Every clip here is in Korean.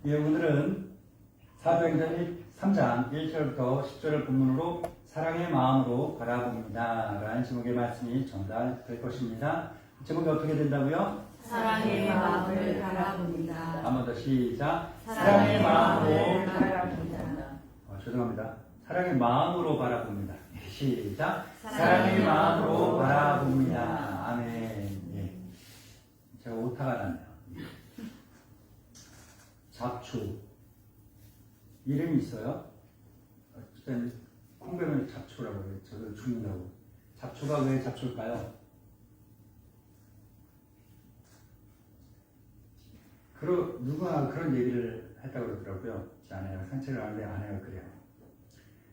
예, 오늘은 사도행전 3장 1절부터 10절을 본문으로 사랑의 마음으로 바라봅니다 라는 제목의 말씀이 전달될 것입니다. 제목이 어떻게 된다고요? 사랑의 마음을 바라봅니다. 한 번 더 시작. 사랑의 마음을 바라봅니다. 죄송합니다. 사랑의 마음으로 바라봅니다. 시작. 사랑의 마음으로 바라봅니다. 아멘. 예. 제가 오타가 났네요. 잡초. 이름이 있어요. 어쨌든 콩배면 잡초라고 해요. 저도 죽는다고. 잡초가 왜 잡초일까요? 누가 그런 얘기를 했다고 그러더라고요. 제 아내가 산책을 하는데 아내가 그래요.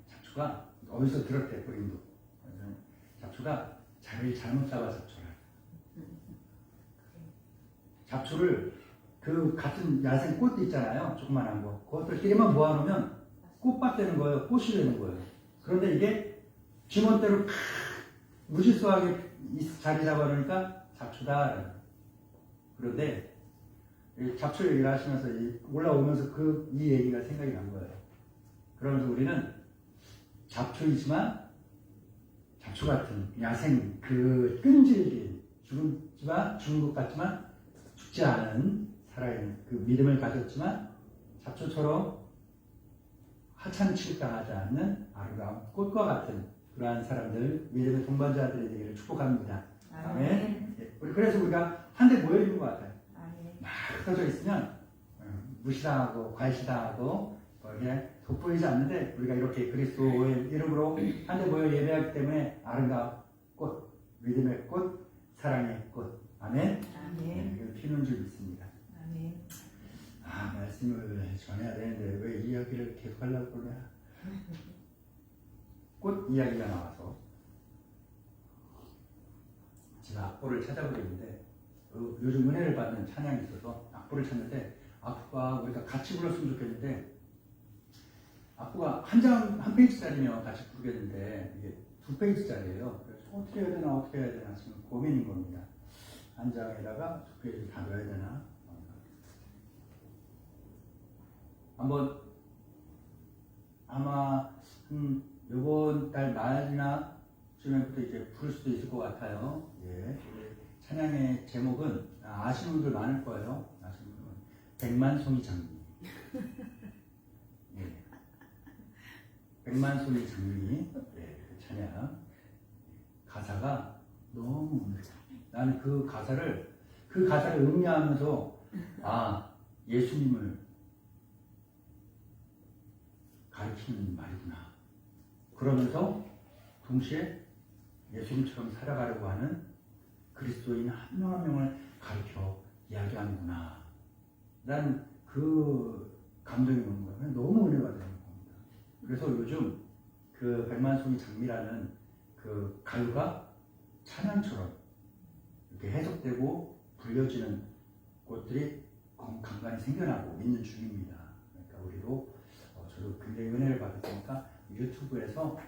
잡초가 어디서 들었대, 뿌림도. 잡초가 자리를 잘못 잡아 잡초를. 잡초를 그 같은 야생 꽃 있잖아요. 조그만한 거. 그것들 끼리만 모아놓으면 꽃밭 되는 거예요. 꽃이 되는 거예요. 그런데 이게 지멋대로 무질서하게 자리 잡아놓으니까 잡초다. 그런데 잡초 얘기를 하시면서 올라오면서 이 얘기가 생각이 난 거예요. 그러면서 우리는 잡초이지만 잡초 같은 야생 끈질긴 죽은 것 같지만 죽지 않은 살아있는 그 믿음을 가졌지만 잡초처럼 하찮은 취급당하지 않는 아름다운 꽃과 같은 그러한 사람들, 믿음의 동반자들이 되기를 축복합니다. 아멘. 그래서 우리가 한데 모여 있는 것 같아요. 막 흩어져 있으면 무시당하고 과시당하고 이렇게 돋보이지 않는데 우리가 이렇게 그리스도의 이름으로 한데 모여 예배하기 때문에 아름다운 꽃, 믿음의 꽃, 사랑의 꽃. 아멘. 아멘. 피는 줄 믿습니다. 아멘. 말씀을 전해야 되는데 왜 이야기를 계속 하려고 그러냐. 꽃 이야기가 나와서 제가 악보를 찾아보고 있는데 요즘 은혜를 받는 찬양이 있어서 악보를 찾는데 악보가 우리가 같이 불렀으면 좋겠는데 악보가 한 페이지짜리면 같이 부르겠는데 이게 2페이지짜리예요. 그래서 어떻게 해야 되나 지금 고민인 겁니다. 한 장에다가 2페이지 다 넣어야 되나? 한번 아마 이번 달 말이나 쯤에부터 이제 부를 수도 있을 것 같아요. 예. 찬양의 제목은 아시는 분들 많을 거예요. 아시는 분은 백만송이 장미. 예. 백만송이 장미. 예. 찬양. 가사가 너무 은혜다. 나는 그 가사를 음미하면서 예수님을 가르치는 말이구나. 그러면서 동시에 예수님처럼 살아가려고 하는 그리스도인 한 명 한 명을 가르쳐 이야기하는구나. 난 그 감동이 오는 거예요. 너무 은혜가 되는 겁니다. 그래서 요즘 그 백만송이 장미라는 그 가요가 찬양처럼 이렇게 해석되고 불려지는 곳들이 간간히 생겨나고 있는 중입니다. 그러니까 우리도 저도 굉장히 은혜를 받았으니까 유튜브에서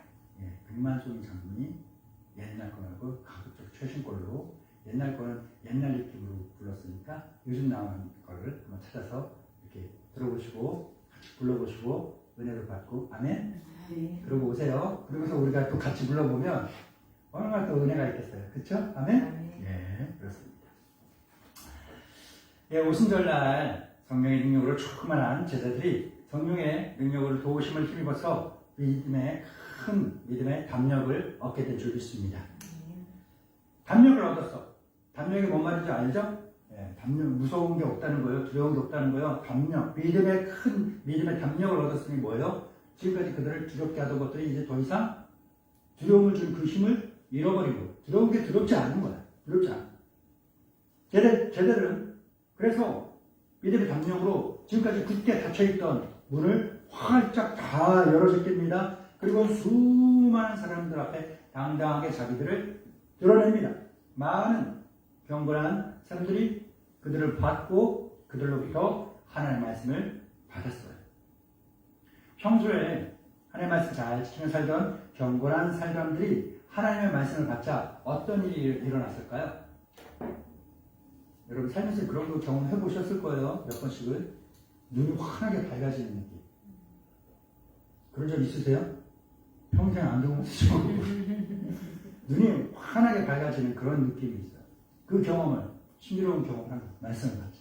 백만송이 장미 옛날 거 말고 가급적 최신 걸로 옛날 거는 옛날 느낌으로 불렀으니까 요즘 나오는 거를 한번 찾아서 이렇게 들어보시고 같이 불러보시고 은혜를 받고 아멘. 네. 그러고 오세요. 그러면서 우리가 또 같이 불러보면 얼마나 또 은혜가 있겠어요. 그렇죠? 아멘. 아멘. 예, 그렇습니다. 예, 오순절날 성령의 능력으로 충만한 제자들이 성령의 능력으로 도우심을 힘입어서 큰 믿음의 담력을 얻게 된 줄 믿습니다. 담력을 얻었어. 담력이 뭔 말인지 알죠? 예, 담력, 무서운 게 없다는 거예요. 두려운 게 없다는 거예요. 담력, 믿음의 담력을 얻었으니 뭐예요? 지금까지 그들을 두렵게 하던 것들이 이제 더 이상 두려움을 준 그 힘을 잃어버리고 두려운 게 두렵지 않은 거야. 두렵지 않아. 쟤들은 그래서 믿음의 담력으로 지금까지 굳게 닫혀있던 문을 활짝 다 열어줬습니다. 그리고 수많은 사람들 앞에 당당하게 자기들을 드러냅니다. 많은 경건한 사람들이 그들을 받고 그들로부터 하나님의 말씀을 받았어요. 평소에 하나님의 말씀 잘 지키며 살던 경건한 사람들이 하나님의 말씀을 받자 어떤 일이 일어났을까요? 여러분 살면서 그런 거 경험해 보셨을 거예요. 몇 번씩은. 눈이 환하게 밝아지는 느낌. 그런 적 있으세요? 평생 안경 쓰시고 눈이 환하게 밝아지는 그런 느낌이 있어요. 그 경험을, 신비로운 경험을 하는 말씀을 받죠.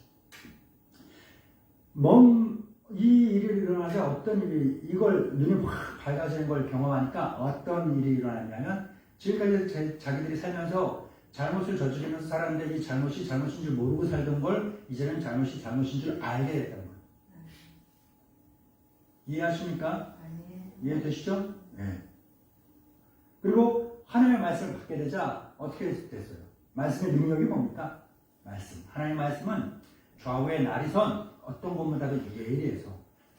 이 일이 일어나자 어떤 일이, 이걸 눈이 확 밝아지는 걸 경험하니까 어떤 일이 일어났냐면, 지금까지 자기들이 살면서 잘못을 저지르면서 살았는데 이 잘못이 잘못인 줄 모르고 살던 걸 이제는 잘못이 잘못인 줄 알게 됐다는 거예요. 이해하십니까? 이해되시죠? 네. 그리고 하나님의 말씀을 받게 되자 어떻게 됐어요? 말씀의 능력이 뭡니까? 말씀. 하나님의 말씀은 좌우에 날이 선 어떤 것보다도 예리해서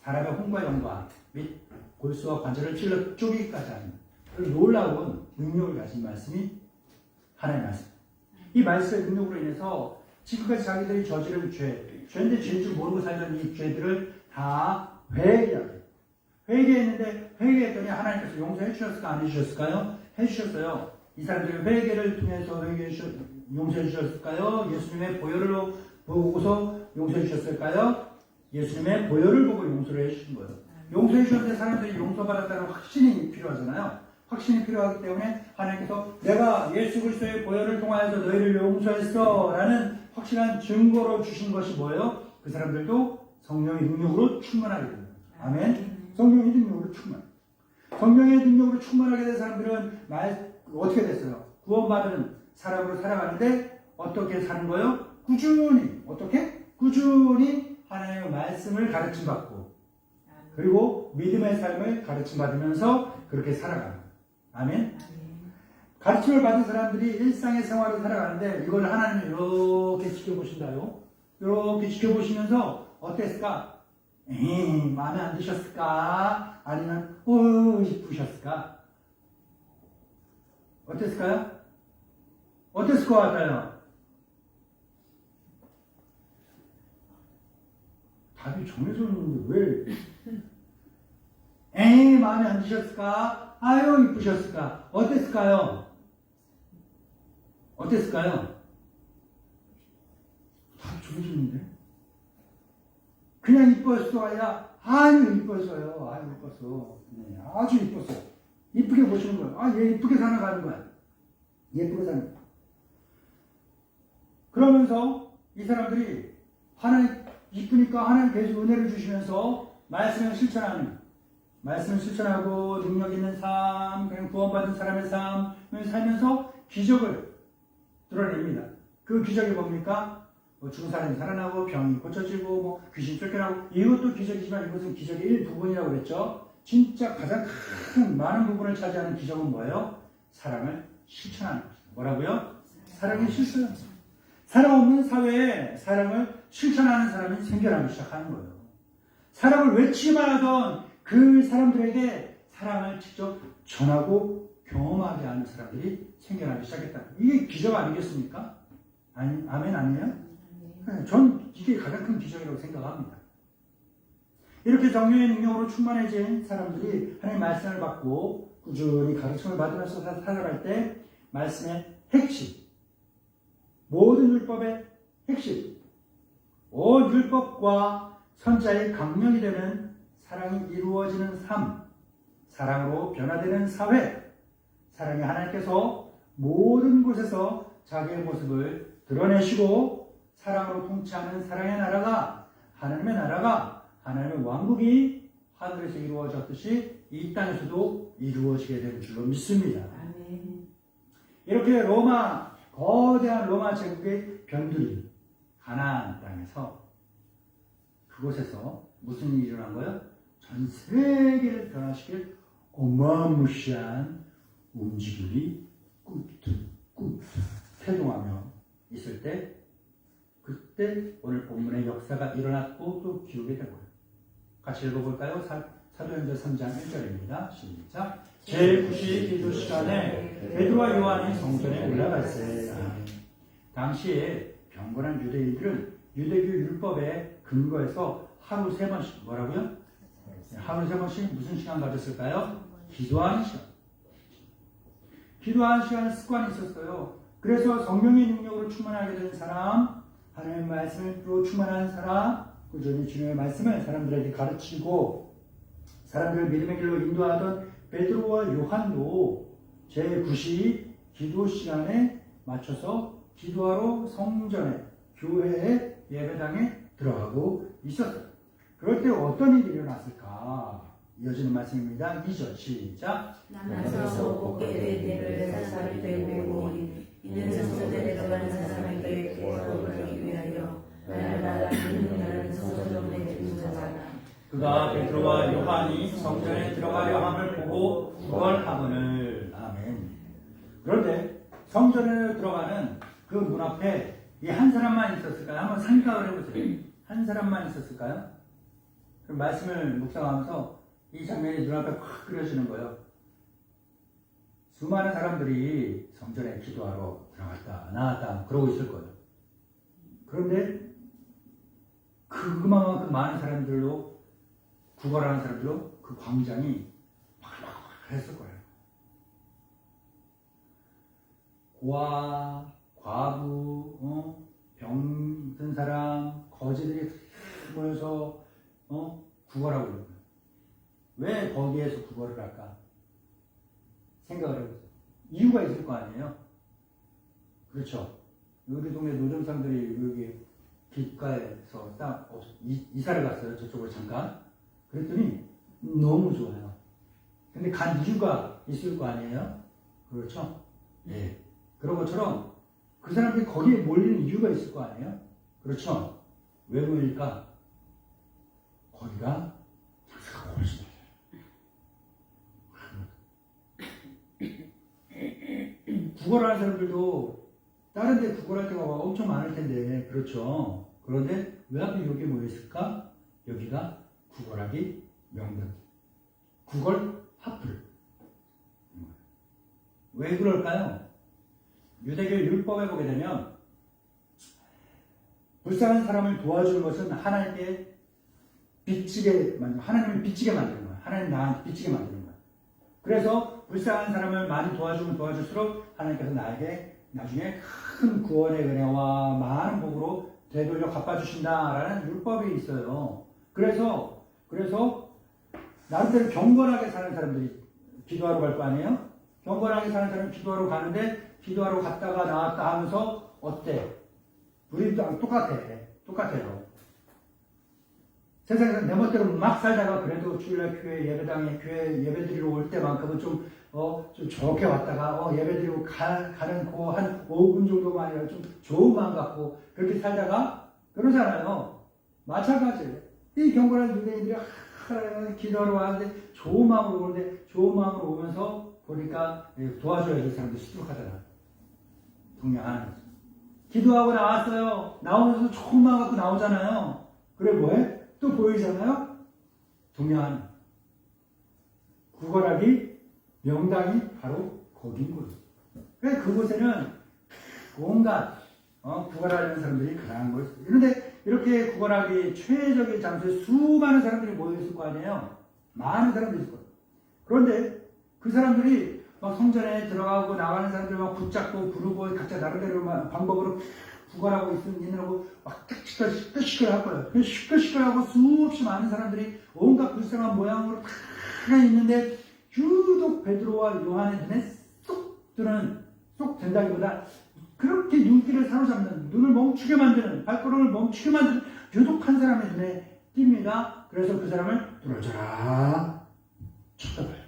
사람의 혼과 영과 및 골수와 관절을 찔러 쪼개기까지 하는 그런 놀라운 능력을 가진 말씀이 하나님의 말씀. 이 말씀의 능력으로 인해서 지금까지 자기들이 저지른 죄인데 죄인 줄 모르고 살던 이 죄들을 다 회개하게. 회개했는데 회개했더니 하나님께서 용서해 주셨을까 안 해주셨을까요? 해주셨어요. 이 사람들이 회개를 통해서 용서해 주셨을까요? 예수님의 보혈을 보고서 용서해 주셨을까요? 예수님의 보혈을 보고 용서를 해주신 거예요. 용서해 주셨는데 사람들이 용서받았다는 확신이 필요하잖아요. 확신이 필요하기 때문에 하나님께서 내가 예수 그리스도의 보혈을 통하여서 너희를 용서했어 라는 확실한 증거로 주신 것이 뭐예요? 그 사람들도 성령의 능력으로 충만하게 됩니다. 아멘. 성령의 능력으로 충만. 성령의 능력으로 충만하게 된 사람들은 어떻게 됐어요? 구원받은 사람으로 살아가는데 어떻게 사는 거예요? 꾸준히. 어떻게? 꾸준히 하나님의 말씀을 가르침받고 그리고 믿음의 삶을 가르침받으면서 그렇게 살아가는 거예요. 아멘. 가르침을 받은 사람들이 일상의 생활을 살아가는데 이걸 하나님이 이렇게 지켜보신다요. 이렇게 지켜보시면서 어땠을까? 마음에 안 드셨을까? 아니면 이쁘셨을까? 어땠을까요? 어땠을 것 같아요? 답이 정해져 있는데 왜 마음에 안 드셨을까? 아유 이쁘셨을까? 어땠을까요? 어땠을까요? 답이 정해져 있는데 그냥 이뻤어가 아니라 아유 이뻤어요. 아유 이뻤어. 네, 아주 이뻤어요. 이쁘게 보시는 거예요. 얘 이쁘게 살아가는 거야. 예쁘게 사는 거야. 그러면서 이 사람들이 하나님 이쁘니까 하나님 계속 은혜를 주시면서 말씀을 실천하고 능력 있는 삶, 그냥 구원받은 사람의 삶을 살면서 기적을 드러냅니다. 그 기적이 뭡니까? 죽은 사람이 살아나고 병이 고쳐지고 귀신 쫓겨나고 이것도 기적이지만 이것은 기적의 일부분이라고 그랬죠. 진짜 가장 큰 많은 부분을 차지하는 기적은 뭐예요? 사랑을 실천하는 것입니다. 뭐라고요? 사랑이 실천. 사랑 없는 사회에 사랑을 실천하는 사람이 생겨나기 시작하는 거예요. 사랑을 외치기만 하던 그 사람들에게 사랑을 직접 전하고 경험하게 하는 사람들이 생겨나기 시작했다. 이게 기적 아니겠습니까? 아멘 아니에요? 전 이게 가장 큰 기적이라고 생각합니다. 이렇게 성령의 능력으로 충만해진 사람들이 하나님의 말씀을 받고 꾸준히 가르침을 받으면서 살아갈 때 말씀의 핵심, 모든 율법의 핵심, 온 율법과 선자의 강령이 되는 사랑이 이루어지는 삶, 사랑으로 변화되는 사회, 사랑의 하나님께서 모든 곳에서 자기의 모습을 드러내시고 사랑으로 통치하는 사랑의 나라가 하나님의 왕국이 하늘에서 이루어졌듯이 이 땅에서도 이루어지게 될 줄로 믿습니다. 아멘. 이렇게 거대한 로마 제국의 변두리 가나안 땅에서 그곳에서 무슨 일이 일어난 거예요? 전 세계를 변화시킬 어마무시한 움직임이 꾹 태동하며 있을 때 그때 오늘 본문의 역사가 일어났고 또 기록이 되고요. 같이 읽어볼까요? 사도행전 3장 1절입니다. 시작. 제9시 기도 시간에 베드로와 요한이 성전에 올라갔어요. 당시에 경건한 유대인들은 유대교 율법에 근거해서 하루 3번씩 뭐라고요? 하루 3번씩 무슨 시간 가졌을까요? 기도하는 시간. 기도하는 시간은 습관이 있었어요. 그래서 성령의 능력으로 충만하게 된 사람, 하나님의 말씀으로 충만한 사람, 꾸준히 주님의 말씀을 사람들에게 가르치고 사람들을 믿음의 길로 인도하던 베드로와 요한도 제9시 기도 시간에 맞춰서 기도하러 성전에 교회의 예배당에 들어가고 있었어요. 그럴 때 어떤 일이 일어났을까? 이어지는 말씀입니다. 2절 시작. 나서서 곱게 되기를 사사를 되고 이는 성전에 들어가는 사람에게 구원을 위하여 날마다 믿는 성전에 들어가라. 그가 베드로와 요한이 성전에 들어가려 함을 보고 구원하거늘. 아멘. 그런데 성전에 들어가는 그 문 앞에 이 한 사람만 있었을까요? 한번 생각을 해보세요. 한 사람만 있었을까요? 그 말씀을 묵상하면서 이 장면이 눈앞에 확 그려지는 거예요. 수많은 사람들이 성전에 기도하러 들어갔다 나왔다 그러고 있을 거예요. 그런데 그만큼 많은 사람들로 구걸하는 사람들로 그 광장이 했을 거예요. 고아, 과부, 병든 사람, 거지들이 모여서 구걸하고 있는 거예요. 왜 거기에서 구걸을 할까? 생각을 해보세요. 이유가 있을 거 아니에요? 그렇죠. 우리 동네 노점상들이 여기 길가에서 딱 이사를 갔어요. 저쪽으로 잠깐. 그랬더니 너무 좋아요. 근데 간 이유가 있을 거 아니에요? 그렇죠? 예. 그런 것처럼 그 사람들이 거기에 몰리는 이유가 있을 거 아니에요? 그렇죠? 왜 모일까? 거기가 장사가 훨씬 구걸하는 사람들도 다른 데 구걸할 때가 엄청 많을 텐데, 그렇죠? 그런데 왜 하필 여기 모였을까? 여기가 구걸하기 명당. 구걸 하플. 왜 그럴까요? 유대교 율법에 보게 되면 불쌍한 사람을 도와주는 것은 하나님께 빚지게 만드는, 하나님을 빚지게 만드는 거예요. 하나님 나한테 빚지게 만드는 거예요. 그래서 불쌍한 사람을 많이 도와주면 도와줄수록 하나님께서 나에게 나중에 큰 구원의 은혜와 많은 복으로 되돌려 갚아주신다라는 율법이 있어요. 그래서 나름대로 경건하게 사는 사람들이 기도하러 갈 거 아니에요? 경건하게 사는 사람이 기도하러 가는데 기도하러 갔다가 나왔다 하면서 어때? 우리 똑같아요. 세상에서 내 멋대로 막 살다가 그래도 주일날 교회 예배당에 교회 예배드리러 올 때만큼은 좀 좋게 왔다가 예배드리러 가는 한 5분 정도만 아니라 좀 좋은 마음 갖고 그렇게 살다가 그러잖아요. 마찬가지예요. 이 경건한 유대인들이 기도하러 왔는데 좋은 마음으로 오는데 좋은 마음으로 오면서 보니까 도와줘야 될 사람들 시들하잖아. 동냥하는 거죠. 기도하고 나왔어요. 나오면서 좋은 마음 갖고 나오잖아요. 그래 뭐해? 또 보이잖아요. 동냥하는 구걸하기 명당이 바로 거긴 거예요. 그래서 그곳에는 온갖 구걸하려는 사람들이 가난한 거예요. 그런데 이렇게 구걸하기 최적의 장소에 수많은 사람들이 모여있을 거 아니에요. 많은 사람들이 있을 거예요. 그런데 그 사람들이 막 성전에 들어가고 나가는 사람들 막 붙잡고 부르고 각자 나름대로 방법으로 구걸하고 있느라고 막 시끌시끌 할 거예요. 시끌시끌하고 수없이 많은 사람들이 온갖 불쌍한 모양으로 다 있는데 유독 베드로와 요한의 눈에 쏙 든다기보다 그렇게 눈길을 사로잡는, 눈을 멈추게 만드는, 발걸음을 멈추게 만드는 유독 한 사람의 눈에 띕니다. 그래서 그 사람을 뚫어져라 쳐다봐요.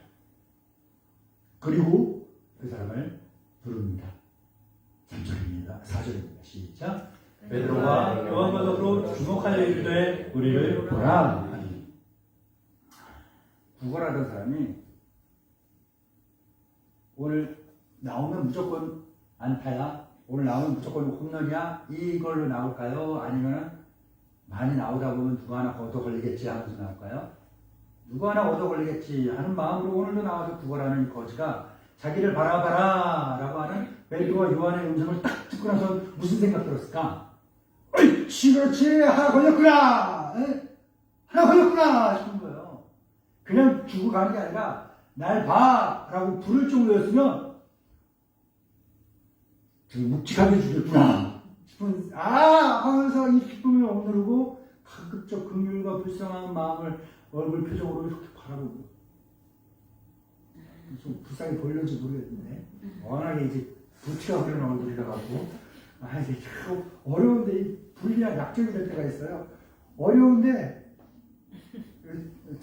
그리고 그 사람을 부릅니다. 3절입니다. 4절입니다. 시작. 베드로가 요한과 더불어 주목하여 이르되 우리를 보라 하니. 구걸하던 사람이 오늘 나오면 무조건 안타야, 오늘 나오면 무조건 홈런이야, 이걸로 나올까요? 아니면 많이 나오다 보면 누구 하나 얻어 걸리겠지 하면서 나올까요? 누구 하나 얻어 걸리겠지 하는 마음으로 오늘도 나와서 구걸하는 이 거지가 자기를 바라봐라 라고 하는 베드로와 요한의 음성을 딱 듣고 나서 무슨 생각 들었을까? 어이, 그렇지, 하나 걸렸구나! 하나 걸렸구나! 싶은 거예요. 그냥 주고 가는 게 아니라 날 봐! 라고 부를 정도였으면 묵직하게 주겠구나 싶은, 하면서 이 기쁨을 억누르고 가급적 긍휼과 불쌍한 마음을 얼굴 표정으로 이렇게 바라보고, 좀 불쌍히 보이는지 모르겠는데 워낙에 이제 부티가 흐르는 얼굴이라 갖고 이제 참 어려운데 이 불리한 약점이 될 때가 있어요. 어려운데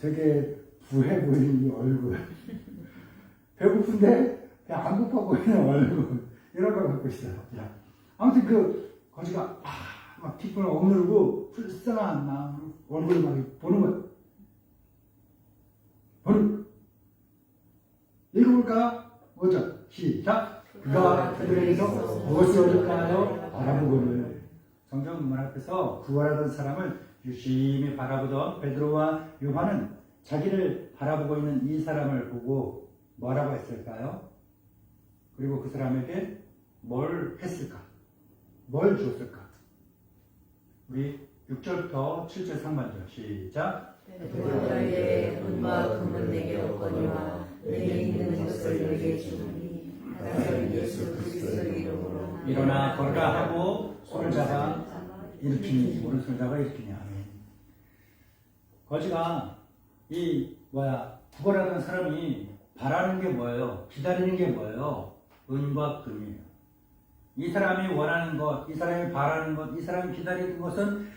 되게 부해 보이는 이 얼굴, 배고픈데 그냥 안 고파 보이는 얼굴, 이런 걸 갖고 있어요. 아무튼 거지가 막 뒷분을 억누르고 불쌍한 마음으로 얼굴을 막 보는 거예요. 읽어볼까요? 뭐죠? 시작! 그가 그들에게서 무엇을 얻을까요? 바라보고는. 성경 앞에서 구원하던 사람을 유심히 바라보던 베드로와 요한은 자기를 바라보고 있는 이 사람을 보고 뭐라고 했을까요? 그리고 그 사람에게 뭘 했을까? 뭘 주었을까? 우리 6절부터 7절 상반절 시작! 베드로에게 은과 금은 내게 없거니와 내게 있는 것을 너에게 주노니 나사렛 예수 그리스도의 이름으로 일어나 걸으라 하고 손을 잡아 일으키니, 오른손을 잡아 일으키니. 아멘. 거지가 구걸하던 사람이 바라는 게 뭐예요? 기다리는 게 뭐예요? 은과 금이에요. 이 사람이 원하는 것, 이 사람이 바라는 것, 이 사람이 기다리는 것은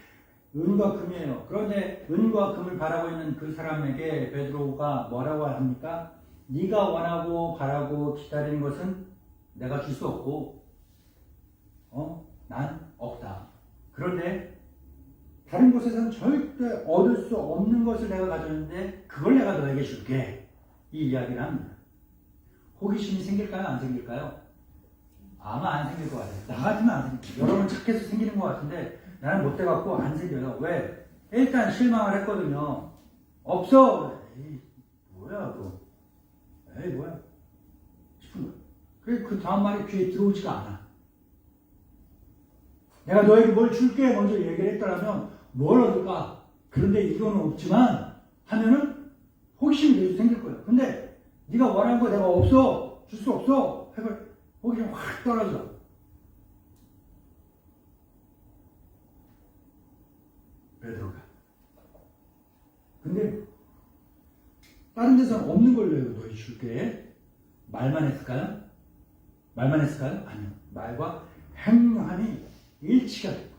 은과 금이에요. 그런데 은과 금을 바라고 있는 그 사람에게 베드로가 뭐라고 합니까? 네가 원하고 바라고 기다리는 것은 내가 줄 수 없고, 난 없다. 그런데 다른 곳에서는 절대 얻을 수 없는 것을 내가 가졌는데 그걸 내가 너에게 줄게. 이 이야기를 합니다. 호기심이 생길까요? 안 생길까요? 아마 안 생길 것 같아요. 나 같으면 안 생겨요. 여러분 착해서 생기는 것 같은데 나는 못돼갖고 안 생겨요. 왜? 일단 실망을 했거든요. 없어. 에이, 뭐야 그거. 에이 뭐야 싶은 거예요. 그 다음 말이 귀에 들어오지가 않아. 내가 너에게 뭘 줄게 먼저 얘기를 했더라면 뭘 얻을까? 그런데 이거는 없지만 하면은 호기심이 계속 생길 거예요. 근데 네가 원하는 거 내가 없어. 줄 수 없어. 해볼 호기심이 확 떨어져. 베드로가. 근데 다른 데서는 없는 걸 내가 너희 줄게. 말만 했을까요? 말만 했을까요? 아니요. 말과 행함이 일치가 됐고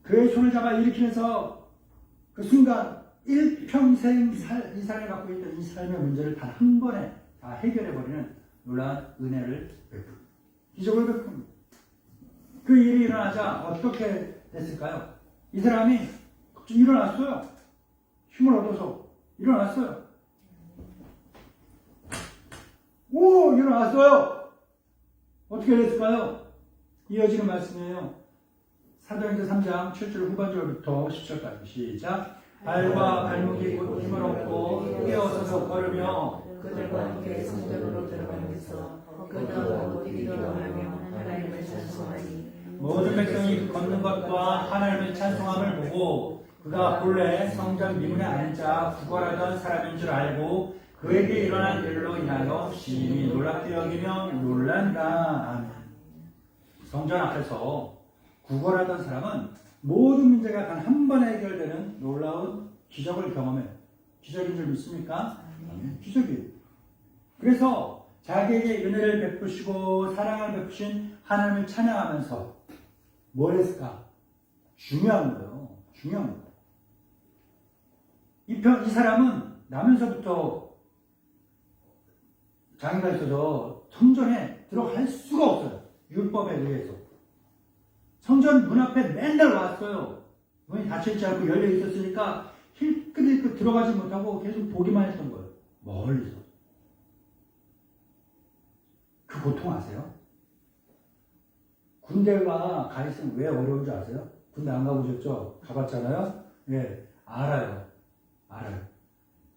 그의 손을 잡아 일으키면서 그 순간 일평생 이 사람이 갖고 있던 이 삶의 문제를 단 한 번에 다 해결해버리는 놀라운 은혜를 베풀 기적을 베풉니다. 그 일이 일어나자 어떻게 됐을까요? 이 사람이 일어났어요. 힘을 얻어서 일어났어요. 오! 일어났어요. 어떻게 됐을까요? 이어지는 말씀이에요. 사도행전 3장 7절 후반절부터 10절까지 시작. 발과 발목이 곧 힘을 얻고 깨어서서 걸으며 그들과 함께 성전으로 들어가면서 걷어가고 뛰어가며 하나님을 찬송하니 모든 백성이 그 걷는 것과 하나님을 찬송함을 보고 그가 본래 성전 미문에 앉아 구걸하던 사람인 줄 알고 그에게 일어난 일로 인하여 심히 놀랍게 여기며 놀란다. 아멘. 성전 앞에서 구걸하던 사람은 모든 문제가 단 한 번에 해결되는 놀라운 기적을 경험해요. 기적인 줄 믿습니까? 기적이에요. 그래서 자기에게 은혜를 베푸시고 사랑을 베푸신 하나님을 찬양하면서 뭘 했을까? 중요한 거예요. 중요한 거예요. 이 사람은 나면서부터 장애가 있어서 성전에 들어갈 수가 없어요. 율법에 의해서. 성전 문 앞에 맨날 왔어요. 문이 닫혀있지 않고 열려 있었으니까 힐끗힐끗 들어가지 못하고 계속 보기만 했던 거예요. 멀리서. 그 고통 아세요? 군대가 가 있으면 왜 어려운지 아세요? 군대 안 가보셨죠? 가봤잖아요? 예, 알아요.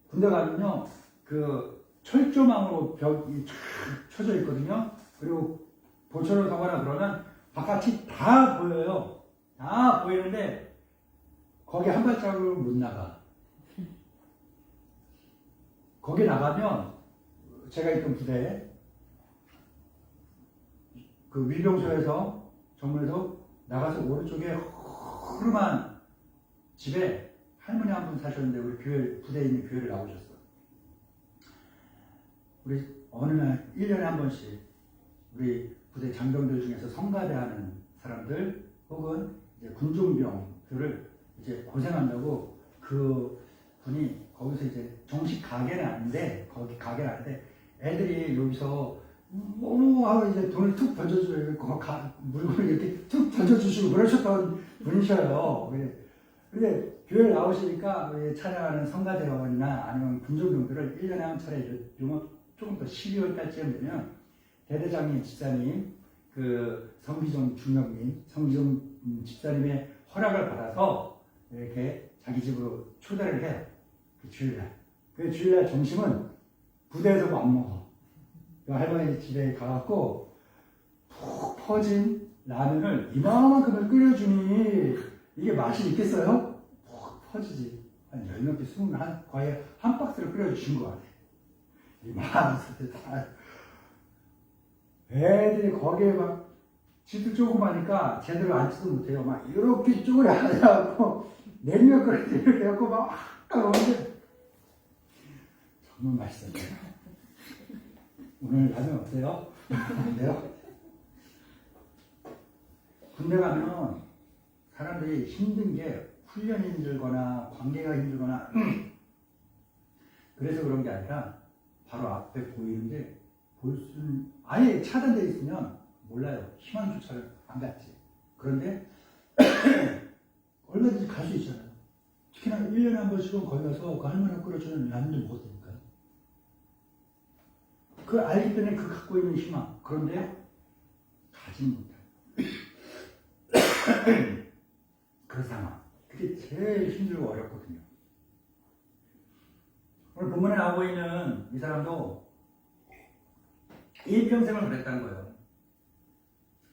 군대 가면요, 그 철조망으로 벽이 쫙 쳐져 있거든요. 그리고 보초를 가거나 그러면 바깥이 다 보여요. 다 보이는데 거기 한 발자국을 못 나가. 거기 나가면 제가 있던 부대에 그 위병소에서 정문에서 나가서 오른쪽에 푸르만 집에 할머니 한 분 사셨는데 우리 교회 부대에 있는 교회를 나오셨어. 우리 어느 날 1년에 한 번씩 우리 부대 장병들 중에서 성가대하는 사람들 혹은 이제 군종병들을 이제 고생한다고 그 분이 거기서 이제 정식 가게는 아닌데 거기 가게는 아닌데 애들이 여기서 너무 하고 이제 돈을 툭 던져주고 물건을 이렇게 툭 던져주시고 그러셨던 분이셔요. 근데 교회 나오시니까 찬양하는 성가대원이나 아니면 군종병들을 1년에 한 차례 조금 더 12월까지쯤 되면 대대장님 집사님, 그 성기종 중령님, 성기종 집사님의 허락을 받아서 이렇게 자기 집으로 초대를 해요. 그 주일날. 그 주일날 점심은 부대에서 안 먹어. 그 할머니 집에 가갖고 푹 퍼진 라면을 이만큼을 끓여주니 이게 맛이 있겠어요? 푹 퍼지지. 한 10몇 개, 20개, 거의 한 박스를 끓여주신 것 같아. 이만큼 다. 애들이 거기에 막 집도 조그마니까 제대로 앉지도 못해요. 막 이렇게 쪼그려 앉아갖고 냉면 끓일 때 이렇게 해갖고 막 오는데 정말 맛있었네요. 오늘 라면 어때요? 네요? 군대 가면 사람들이 힘든 게 훈련이 힘들거나 관계가 힘들거나 그래서 그런 게 아니라 바로 앞에 보이는데 볼 수는 아예 차단되어 있으면 몰라요. 희망조차를 안 갔지. 그런데 얼마든지 갈 수 있잖아요. 특히나 1년에 한 번씩은 거기 가서 그 할머니가 끓여주는 라면도 먹어도 되니까요. 그 알기 때문에 그 갖고 있는 희망. 그런데 가지 못해요. 그 상황. 그게 제일 힘들고 어렵거든요. 오늘 본문에 나오고 있는 이 사람도 일평생을 그랬다는 거예요.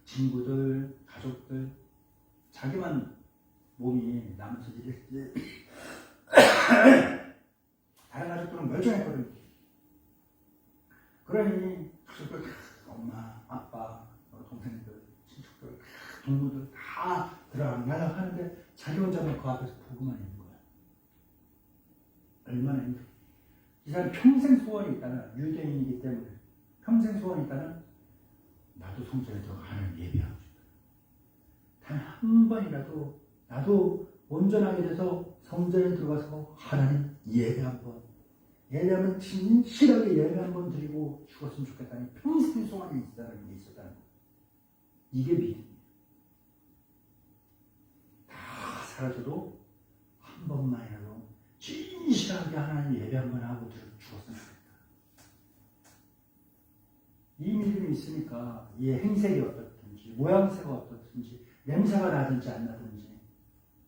친구들, 가족들, 자기만 몸이 남아서 이랬지. 다른 가족들은 멀쩡했거든요. 그러니 가족들, 엄마, 아빠, 동생들, 친척들, 동무들 다 들어가려고 하는데 자기 혼자만 그 앞에서 보고만 있는 거야. 얼마나 힘들어. 이 사람 평생 소원이 있다면, 유대인이기 때문에 평생 소원이 있다면 나도 성전에 들어가는 예배하고 싶다. 단 한 번이라도 나도 온전하게 돼서 성전에 들어가서 하나님 예배 한번, 예배하면 진실하게 예배 한번 드리고 죽었으면 좋겠다는 평생 소원이 있다는 게 있었다는 거. 이게 믿음이에요. 다 사라져도 한 번만이라도 진실하게 하나님 예배 한번 하고 죽었으면 좋겠다. 이 믿음이 있으니까 이 행색이 어떻든지 모양새가 어떻든지 냄새가 나든지 안 나든지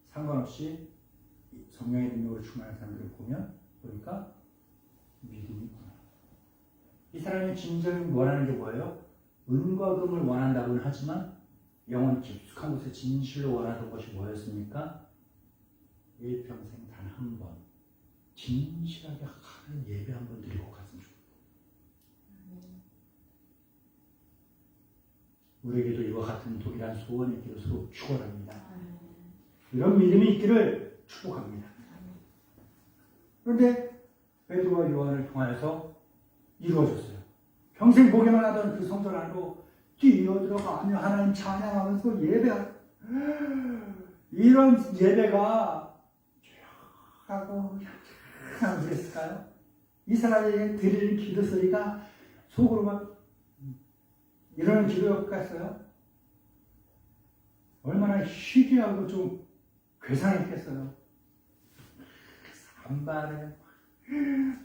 상관없이 성령의 능력으로 충만한 사람들을 보니까 믿음이 있구나. 이 사람이 진정히 원하는 게 뭐예요? 은과 금을 원한다고는 하지만 영원 깊숙한 곳에 진실로 원하던 것이 뭐였습니까? 일평생 단 한 번 진실하게 하는 예배 한 번 드리고 갔으면 좋겠다. 우리에게도 이와 같은 동일한 소원이 있기를 서로 축원합니다. 이런 믿음이 있기를 축복합니다. 그런데 베드로와 요한을 통하여서 이루어졌어요. 평생 보기만 하던 그 성전 안으로 뛰어들어가며 하나님 찬양하면서 예배하고 이런 예배가 하고 향하고 그랬을까요? 이 사람에게 드리는 기도 소리가 속으로 막 이러는 기도였겠어요? 얼마나 희귀하고 좀 괴상했겠어요? 산발에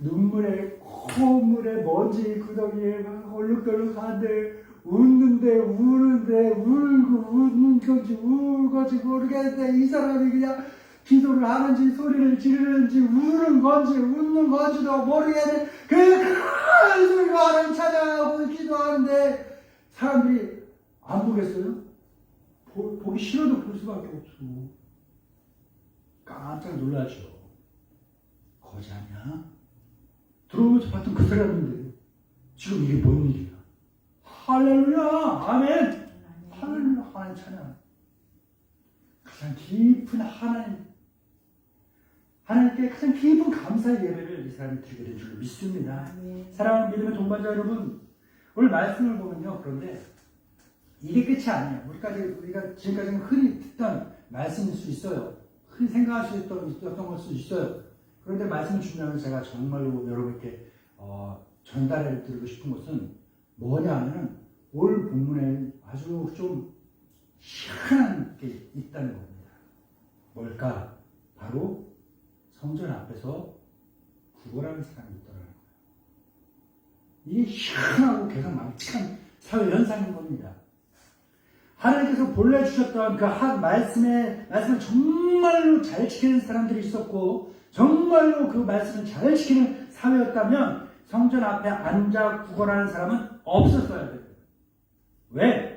눈물에 콧물에 먼지 구덩이에 막 얼룩덜룩한데 웃는데 우는데 울고 웃는 건지 울 건지 모르겠는데 이 사람이 그냥 기도를 하는지 소리를 지르는지 우는 건지 웃는 건지도 모르겠는 큰 소리로 하는 찬양하고 기도하는데 사람들이 안 보겠어요? 보기 싫어도 볼 수밖에 없어. 깜짝 놀라죠. 거지 아니야? 들어오면서 봤던 그 사람인데 지금 이게 뭔 일이야? 할렐루야! 아멘! 할렐루야! 하나님 찬양. 그 가장 깊은 하나님께 가장 깊은 감사의 예배를 이 사람이 드리게 된 줄로 믿습니다. 사랑하는 믿음의 동반자 여러분, 오늘 말씀을 보면요. 그런데 이게 끝이 아니에요. 우리가 지금까지는 흔히 듣던 말씀일 수 있어요. 흔히 생각할 수 있었던 걸 수 있어요. 그런데 말씀을 준비하면 제가 정말로 여러분께 전달해 드리고 싶은 것은 뭐냐 하면은 올 본문에 아주 좀 희한한 게 있다는 겁니다. 뭘까? 바로 성전 앞에서 구걸하는 사람이 있더라는 거예요. 이게 희한하고 계속 망측한 사회 현상인 겁니다. 하나님께서 본래 주셨던 그 말씀을 정말로 잘 지키는 사람들이 있었고, 정말로 그 말씀을 잘 지키는 사회였다면 성전 앞에 앉아 구걸하는 사람은 없었어야 돼요. 왜?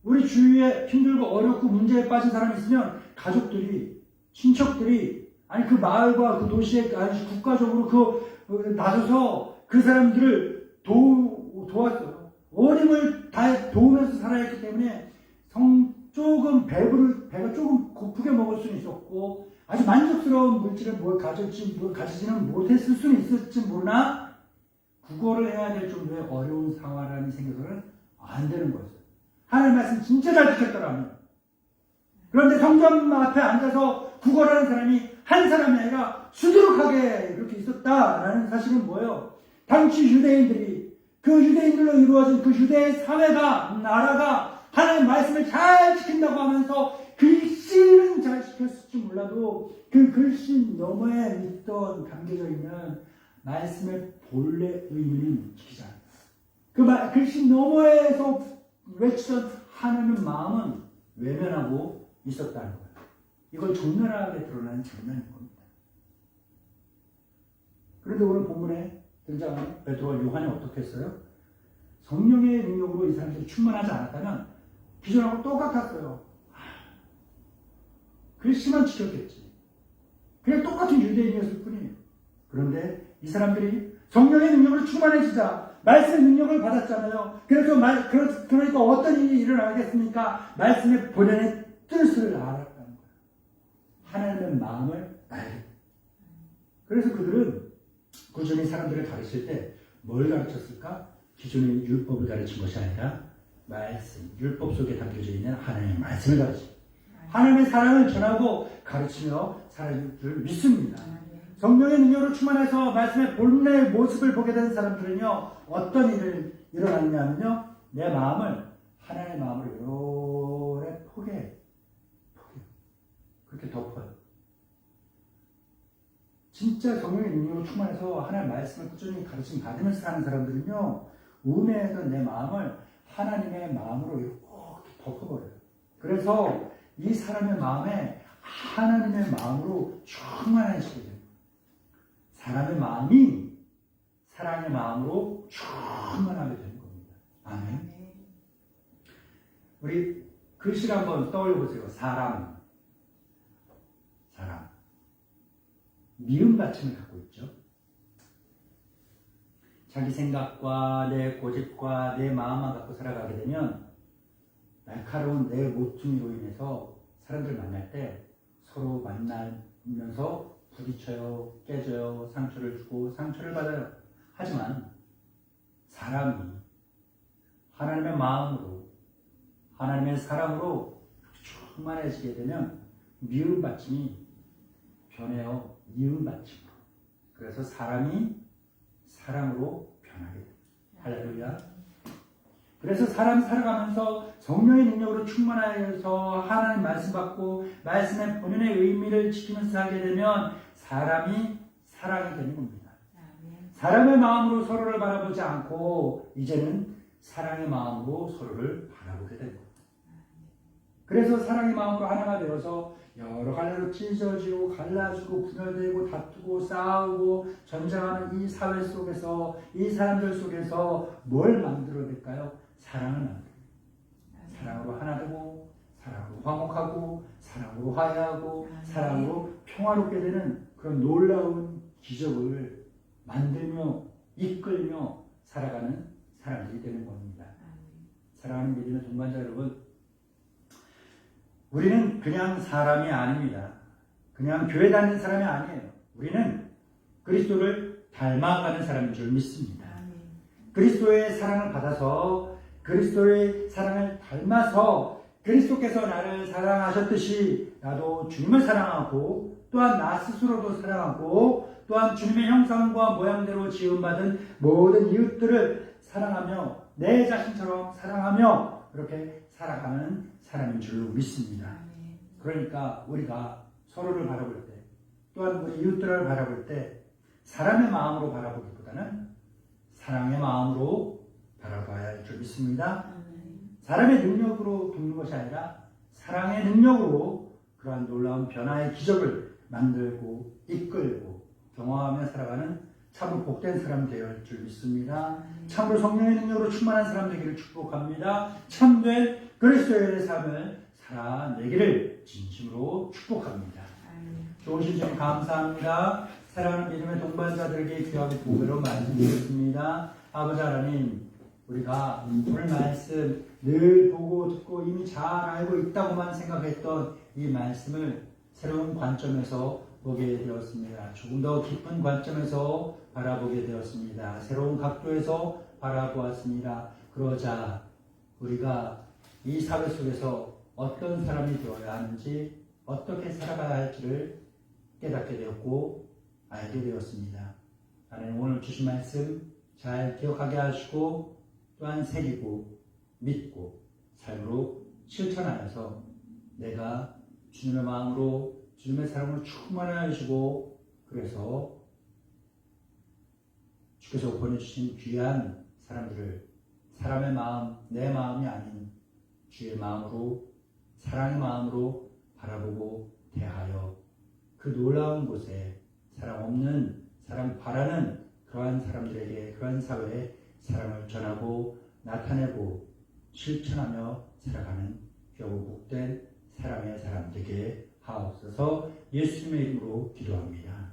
우리 주위에 힘들고 어렵고 문제에 빠진 사람이 있으면 가족들이, 친척들이, 아니 그 마을과 그 도시에, 아니 국가적으로 나서서 그 사람들을 도왔어요. 어림을 다 도우면서 살아야 했기 때문에 조금 배가 조금 고프게 먹을 수는 있었고, 아주 만족스러운 물질을 가지지는 못했을 수는 있을지 모르나, 구걸을 해야 될 정도의 어려운 상황이 생겨서는 안 되는 거였어요. 하나님 말씀 진짜 잘 지켰더라면. 그런데 성전 앞에 앉아서 구걸하는 사람이 한 사람이 아니라 수두룩하게 이렇게 있었다라는 사실은 뭐예요? 당시 유대인들이, 그 유대인들로 이루어진 그 유대 사회가, 나라가 하나님의 말씀을 잘 지킨다고 하면서 글씨는 잘 지켰을지 몰라도 그 글씨 너머에 있던 담겨져 있는 말씀의 본래 의미는 지키지 않는다. 그 글씨 너머에서 외치던 하나님의 마음은 외면하고 있었다는 거예요. 이걸 적나라하게 드러나는 장면인 겁니다. 그런데 오늘 본문에 등장하는 베드로와 요한이 어떻게 했어요? 성령의 능력으로 이 사람들이 충만하지 않았다면 기존하고 똑같았어요. 글씨만 지켰겠지. 그냥 똑같은 유대인이었을 뿐이에요. 그런데 이 사람들이 성령의 능력으로 충만해지자 말씀의 능력을 받았잖아요. 그러니까 어떤 일이 일어나겠습니까? 말씀의 본연의 뜻을 알았다는 거예요. 하나님의 마음을 알게. 그래서 그들은 꾸준히 사람들을 가르칠 때 뭘 가르쳤을까? 기존의 율법을 가르친 것이 아니라 말씀, 율법 속에 담겨져 있는 하나님의 말씀을 가르칩니다. 하나님의 사랑을 전하고 가르치며 살아줄 줄 믿습니다. 성령의 능력으로 충만해서 말씀의 본래의 모습을 보게 된 사람들은요, 어떤 일을 일어났냐면요, 내 마음을 하나님의 마음으로 이렇게 포개 그렇게 덮어요. 진짜 성령의 능력으로 충만해서 하나님의 말씀을 꾸준히 가르침 받으면서 사는 사람들은요, 우매했던 내 마음을 하나님의 마음으로 이렇게 덮어버려요. 그래서 이 사람의 마음에 하나님의 마음으로 충만해지게 돼요. 사람의 마음이 사랑의 마음으로 충만하게 되는 겁니다. 아멘. 우리 글씨를 한번 떠올려 보세요. 사람. 미음 받침을 갖고 있죠. 자기 생각과 내 고집과 내 마음만 갖고 살아가게 되면 날카로운 내 모퉁이로 인해서 사람들을 만날 때 서로 만나면서 부딪혀요, 깨져요, 상처를 주고 상처를 받아요. 하지만 사람이 하나님의 마음으로, 하나님의 사랑으로 충만해지게 되면 미움 받침이 변해요. 미움 받침으로. 그래서 사람이 사랑으로 변하게 됩니다. 할렐루야. 그래서 사람 살아가면서 성령의 능력으로 충만하여서 하나님 말씀 받고 말씀의 본연의 의미를 지키면서 살게 되면 사람이 사랑이 되는 겁니다. 사람의 마음으로 서로를 바라보지 않고 이제는 사랑의 마음으로 서로를 바라보게 됩니다. 그래서 사랑의 마음으로 하나가 되어서 여러 갈래로 찢어지고 갈라지고 분열되고 다투고 싸우고 전쟁하는 이 사회 속에서, 이 사람들 속에서 뭘 만들어낼까요? 사랑을 만들어요. 사랑으로 하나 되고, 사랑으로 화목하고, 사랑으로 화해하고, 사랑으로 평화롭게 되는 그런 놀라운 기적을 만들며 이끌며 살아가는 사람들이 되는 겁니다. 사랑하는 믿음의 동반자 여러분, 우리는 그냥 사람이 아닙니다. 그냥 교회 다니는 사람이 아니에요. 우리는 그리스도를 닮아가는 사람인 줄 믿습니다. 그리스도의 사랑을 받아서 그리스도의 사랑을 닮아서 그리스도께서 나를 사랑하셨듯이 나도 주님을 사랑하고 또한 나 스스로도 사랑하고 또한 주님의 형상과 모양대로 지음받은 모든 이웃들을 사랑하며 내 자신처럼 사랑하며 그렇게 살아가는 사람인 줄 믿습니다. 그러니까 우리가 서로를 바라볼 때 또한 우리 이웃들을 바라볼 때 사람의 마음으로 바라보기보다는 사랑의 마음으로 바라봐야 할 줄 믿습니다. 사람의 능력으로 돕는 것이 아니라 사랑의 능력으로 그러한 놀라운 변화의 기적을 만들고 이끌고 경험하며 살아가는 참으로 복된 사람 되어야 할 줄 믿습니다. 참으로 성령의 능력으로 충만한 사람 되기를 축복합니다. 참된 그리스도의 삶을 살아내기를 진심으로 축복합니다. 좋은 신청 감사합니다. 사랑하는 믿음의 동반자들에게 귀하고 보배로 말씀드렸습니다. 아버지 하나님, 우리가 오늘 말씀 늘 보고 듣고 이미 잘 알고 있다고만 생각했던 이 말씀을 새로운 관점에서 보게 되었습니다. 조금 더 깊은 관점에서 바라보게 되었습니다. 새로운 각도에서 바라보았습니다. 그러자 우리가 이 사회 속에서 어떤 사람이 되어야 하는지 어떻게 살아가야 할지를 깨닫게 되었고 알게 되었습니다. 하나님 오늘 주신 말씀 잘 기억하게 하시고 또한 새기고 믿고 삶으로 실천하여서 내가 주님의 마음으로 주님의 사랑으로 충만하게 하시고 그래서 주께서 보내주신 귀한 사람들을 사람의 마음, 내 마음이 아닌 주의 마음으로 사랑의 마음으로 바라보고 대하여 그 놀라운 곳에 사랑 없는 사랑 바라는 그러한 사람들에게 그러한 사회에 사랑을 전하고 나타내고 실천하며 살아가는 귀하고 복된 사랑의 사람 되게 하옵소서. 예수님의 이름으로 기도합니다.